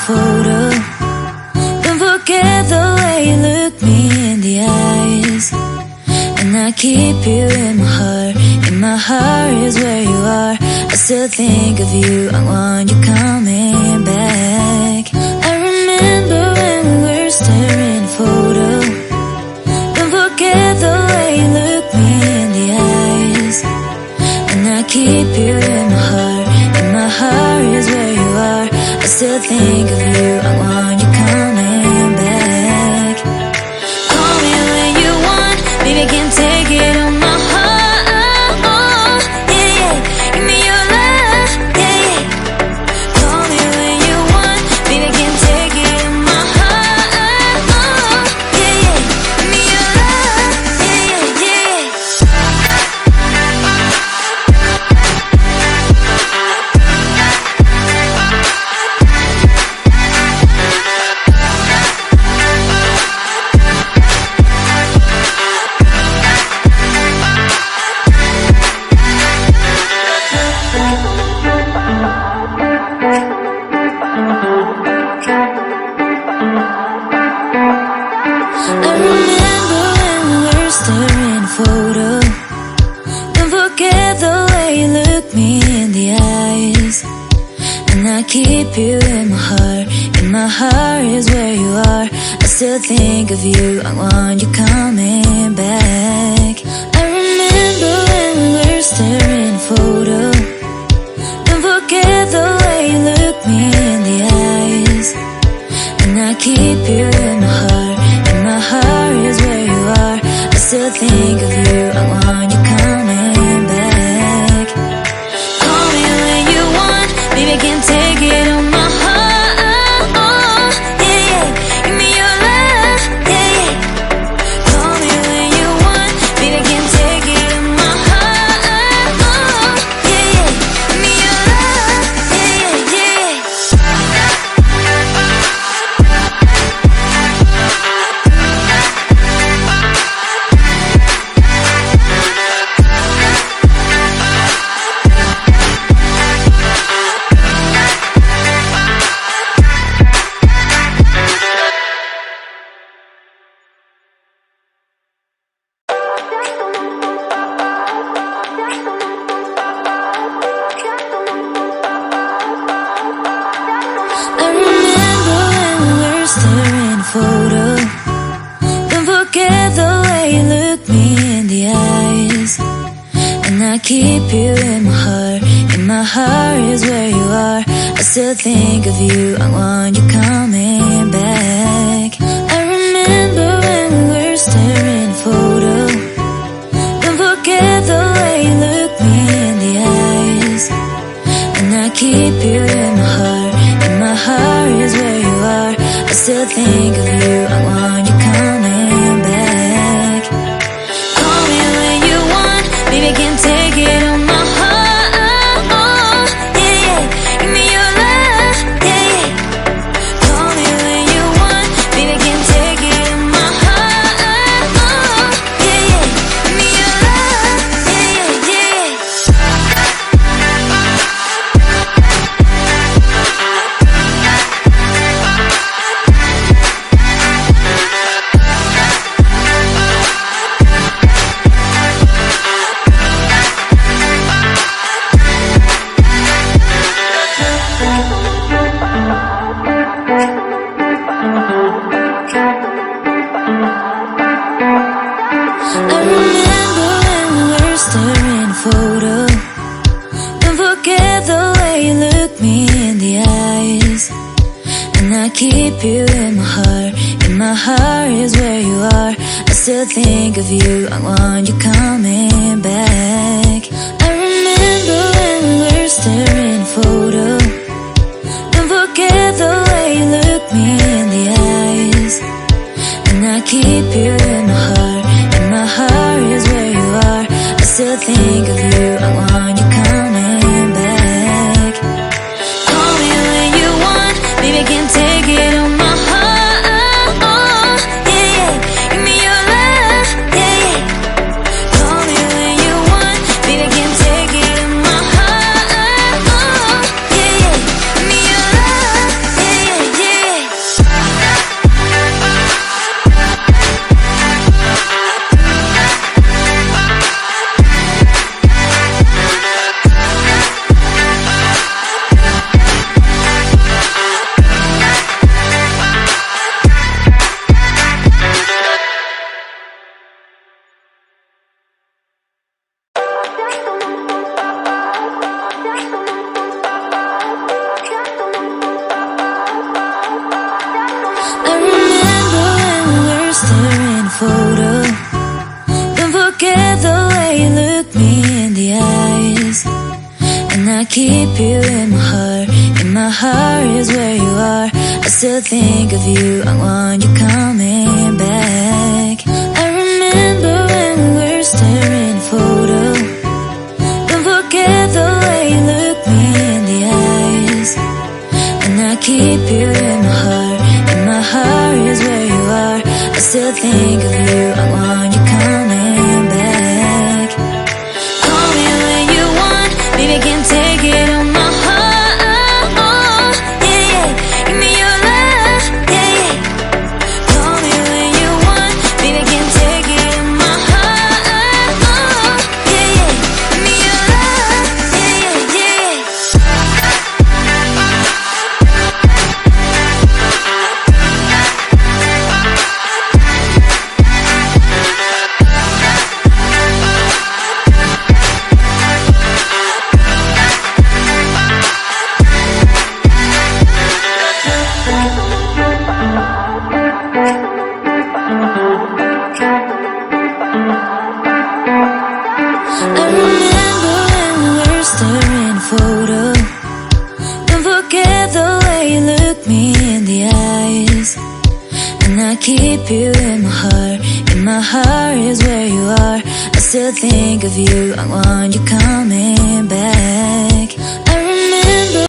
photo. Don't forget the way you look me in the eyes. And I keep you in my heart. In my heart is where you are. I still think of you. I want you coming back. I remember when we were staring at a photo. Don't forget the way you look me in the eyes. And I keep you in my heart. In my heart is where you are. I still think of you. I want you coming back. Call me when you want. Baby, I can't take it on my heart. Yeah, yeah. Give me your love. Yeah, yeah. Call me when you want. Baby, I can't take it on my heart. Yeah, yeah. Give me your love. Yeah, yeah, yeah. I remember when we were staring at a photo. Don't forget the way you look me in the eyes. And I keep you in my heart. In my heart is where you are. I still think of you. I want you coming back. I remember when we were staring at a photo. Don't forget the way you look me in the eyes. And I keep you in my heart. In my heart is where you are. I still think of you. I want you coming back. Call me when you want. Baby, I can't take it on my heart. Yeah, yeah. Give me your love. Yeah, yeah. Call me when you want. Baby, I can't take it on my heart. Yeah, yeah. Give me your love. Yeah, yeah, yeah. I remember when we were staring at a photo. Don't forget the way you look me in the eyes. And I keep you in my heart. In my heart is where you are. I still think of you. I want you coming back. I remember when we were staring at a photo. Don't forget the way you look me in the eyes. And I keep you in my heart. In my heart is where you are. I still think of you. I want you coming back. Call me when you want. Baby, I can't take it on my heart. Yeah, yeah. Give me your love. Yeah, yeah. Call me when you want. Baby, I can't take it on my heart. Yeah, yeah. Give me your love. Yeah, yeah, yeah. I remember when we were staring at a photo. Don't forget the way you look me in the eyes. And I keep you in my heart. In my heart is where you are. I still think of you. I want you coming back. I remember when we were staring at a photo. Don't forget the way you look me in the eyes. And I keep you in my heart. In my heart is where you are. I still think of you. I want you coming back. Call me when you want. Baby, I can't take it on my heart. Yeah, yeah. Give me your love. Yeah, yeah. Call keep you in my heart. In my heart is where you are. I still think of you. I want you coming back. I remember when we were staring at a photo. Don't forget the way you look me in the eyes. And I keep you in my heart. In my heart is where you are. I still think of you. I want you coming back. Call me when you want. Baby, I can't take it on my heart. Yeah, yeah. Give me your love. Yeah, yeah. Call me when you want. Baby, I can't take it on my heart. Yeah, yeah. Give me your love. Yeah, yeah, yeah. I remember when we were staring at a photo. Don't forget the way you look me in the eyes. And I keep you in my heart. In my heart is where you are. I still think of you. I want you coming back.